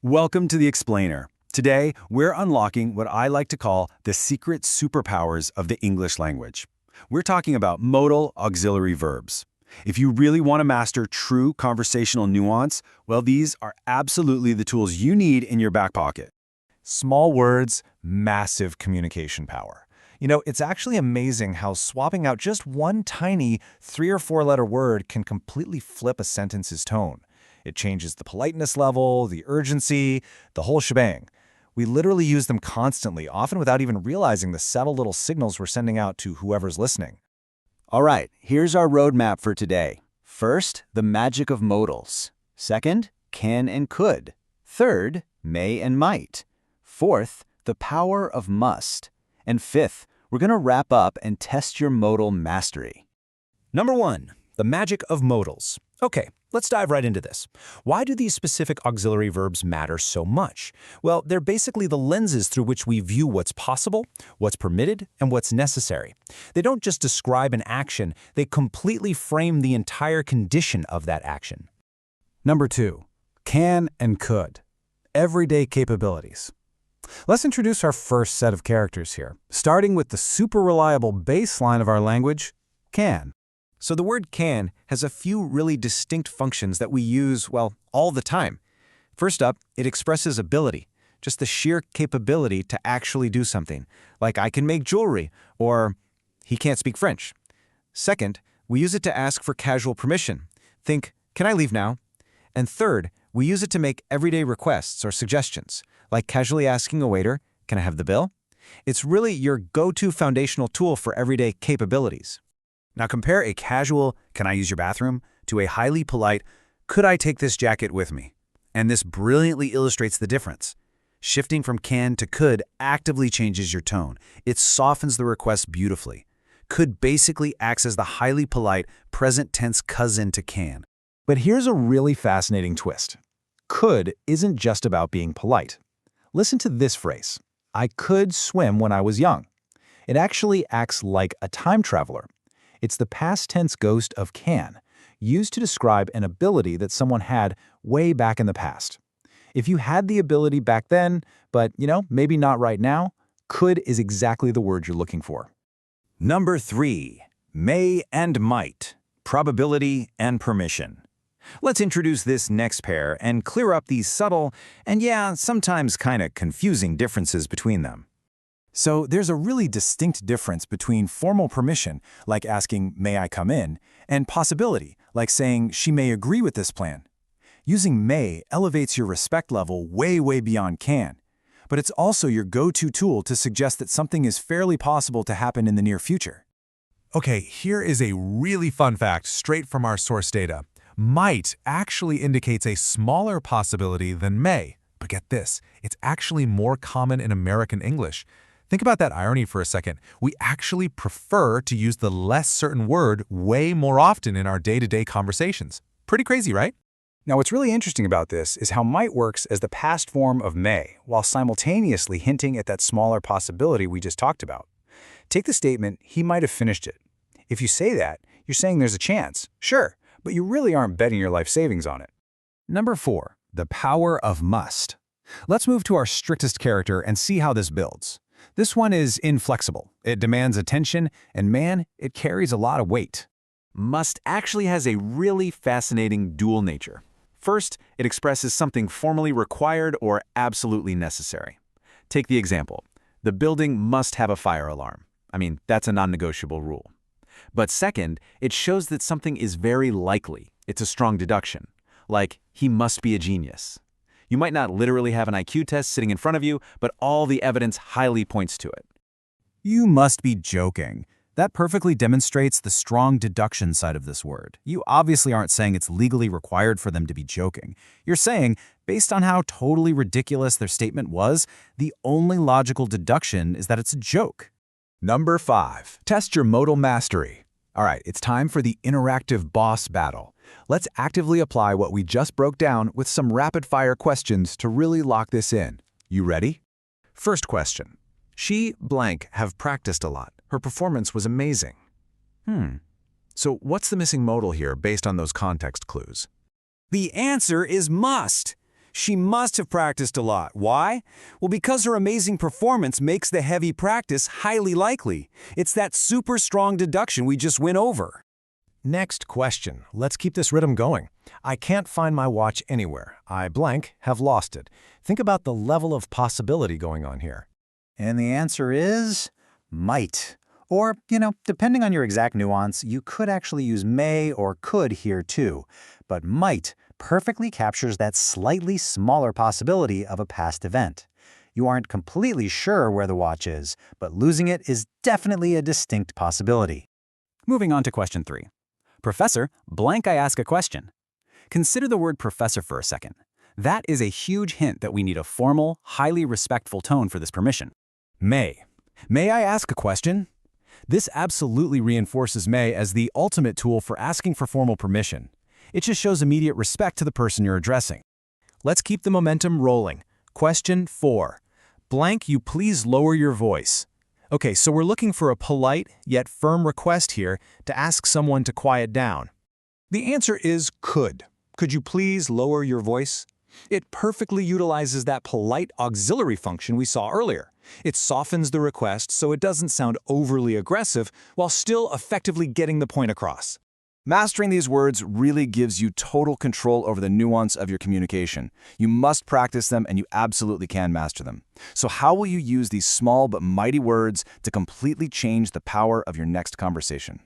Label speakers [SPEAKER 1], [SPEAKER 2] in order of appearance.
[SPEAKER 1] Welcome to The Explainer. Today, we're unlocking what I like to call the secret superpowers of the English language. We're talking about modal auxiliary verbs. If you really want to master true conversational nuance, well, these are absolutely the tools you need in your back pocket.
[SPEAKER 2] Small words, massive communication power. It's actually amazing how swapping out just one tiny 3 or 4 letter word can completely flip a sentence's tone. It changes the politeness level, the urgency, the whole shebang. We literally use them constantly, often without even realizing the subtle little signals we're sending out to whoever's listening.
[SPEAKER 1] All right, here's our roadmap for today. First, the magic of modals. Second, can and could. Third, may and might. Fourth, the power of must. And fifth, we're going to wrap up and test your modal mastery.
[SPEAKER 2] Number 1, the magic of modals. Okay, let's dive right into this. Why do these specific auxiliary verbs matter so much? Well, they're basically the lenses through which we view what's possible, what's permitted, and what's necessary. They don't just describe an action, they completely frame the entire condition of that action.
[SPEAKER 3] Number 2, can and could. Everyday capabilities. Let's introduce our first set of characters here, starting with the super reliable baseline of our language, can.
[SPEAKER 2] So the word can has a few really distinct functions that we use, well, all the time. First up, it expresses ability, just the sheer capability to actually do something, like I can make jewelry, or he can't speak French. Second, we use it to ask for casual permission. Think, can I leave now? And third, we use it to make everyday requests or suggestions, like casually asking a waiter, can I have the bill? It's really your go-to foundational tool for everyday capabilities.
[SPEAKER 1] Now compare a casual, can I use your bathroom, to a highly polite, could I take this jacket with me? And this brilliantly illustrates the difference. Shifting from can to could actively changes your tone. It softens the request beautifully. Could basically acts as the highly polite, present tense cousin to can.
[SPEAKER 3] But here's a really fascinating twist. Could isn't just about being polite. Listen to this phrase, I could swim when I was young. It actually acts like a time traveler. It's the past tense ghost of can, used to describe an ability that someone had way back in the past. If you had the ability back then, but, maybe not right now, could is exactly the word you're looking for.
[SPEAKER 1] Number 3, may and might, probability and permission. Let's introduce this next pair and clear up these subtle and sometimes kind of confusing differences between them.
[SPEAKER 3] So there's a really distinct difference between formal permission, like asking, may I come in, and possibility, like saying she may agree with this plan. Using may elevates your respect level way, way beyond can. But it's also your go-to tool to suggest that something is fairly possible to happen in the near future.
[SPEAKER 4] Okay, here is a really fun fact straight from our source data. Might actually indicates a smaller possibility than may. But get this, it's actually more common in American English. Think about that irony for a second. We actually prefer to use the less certain word way more often in our day-to-day conversations. Pretty crazy, right?
[SPEAKER 3] Now, what's really interesting about this is how might works as the past form of may, while simultaneously hinting at that smaller possibility we just talked about. Take the statement, he might have finished it. If you say that, you're saying there's a chance, sure, but you really aren't betting your life savings on it.
[SPEAKER 1] Number 4, the power of must. Let's move to our strictest character and see how this builds. This one is inflexible. It demands attention, and man, it carries a lot of weight. Must actually has a really fascinating dual nature. First, it expresses something formally required or absolutely necessary. Take the example. The building must have a fire alarm. That's a non-negotiable rule. But second, it shows that something is very likely. It's a strong deduction. Like, he must be a genius. You might not literally have an IQ test sitting in front of you, but all the evidence highly points to it.
[SPEAKER 3] You must be joking. That perfectly demonstrates the strong deduction side of this word. You obviously aren't saying it's legally required for them to be joking. You're saying, based on how totally ridiculous their statement was, the only logical deduction is that it's a joke.
[SPEAKER 5] Number 5, test your modal mastery. All right, it's time for the interactive boss battle. Let's actively apply what we just broke down with some rapid-fire questions to really lock this in. You ready?
[SPEAKER 4] First question. She, blank, have practiced a lot. Her performance was amazing. So what's the missing modal here based on those context clues?
[SPEAKER 1] The answer is must.
[SPEAKER 2] She must have practiced a lot. Why? Well, because her amazing performance makes the heavy practice highly likely. It's that super strong deduction we just went over.
[SPEAKER 3] Next question. Let's keep this rhythm going. I can't find my watch anywhere. I blank have lost it. Think about the level of possibility going on here.
[SPEAKER 1] And the answer is might. Or, depending on your exact nuance, you could actually use may or could here too. But might perfectly captures that slightly smaller possibility of a past event. You aren't completely sure where the watch is, but losing it is definitely a distinct possibility. Moving on to question 3. Professor, blank I ask a question. Consider the word professor for a second. That is a huge hint that we need a formal, highly respectful tone for this permission.
[SPEAKER 3] May. May I ask a question? This absolutely reinforces may as the ultimate tool for asking for formal permission. It just shows immediate respect to the person you're addressing. Let's keep the momentum rolling. Question 4. Blank, you please lower your voice. Okay, so we're looking for a polite yet firm request here to ask someone to quiet down.
[SPEAKER 2] The answer is could. Could you please lower your voice? It perfectly utilizes that polite auxiliary function we saw earlier. It softens the request so it doesn't sound overly aggressive while still effectively getting the point across.
[SPEAKER 5] Mastering these words really gives you total control over the nuance of your communication. You must practice them, and you absolutely can master them. So how will you use these small but mighty words to completely change the power of your next conversation?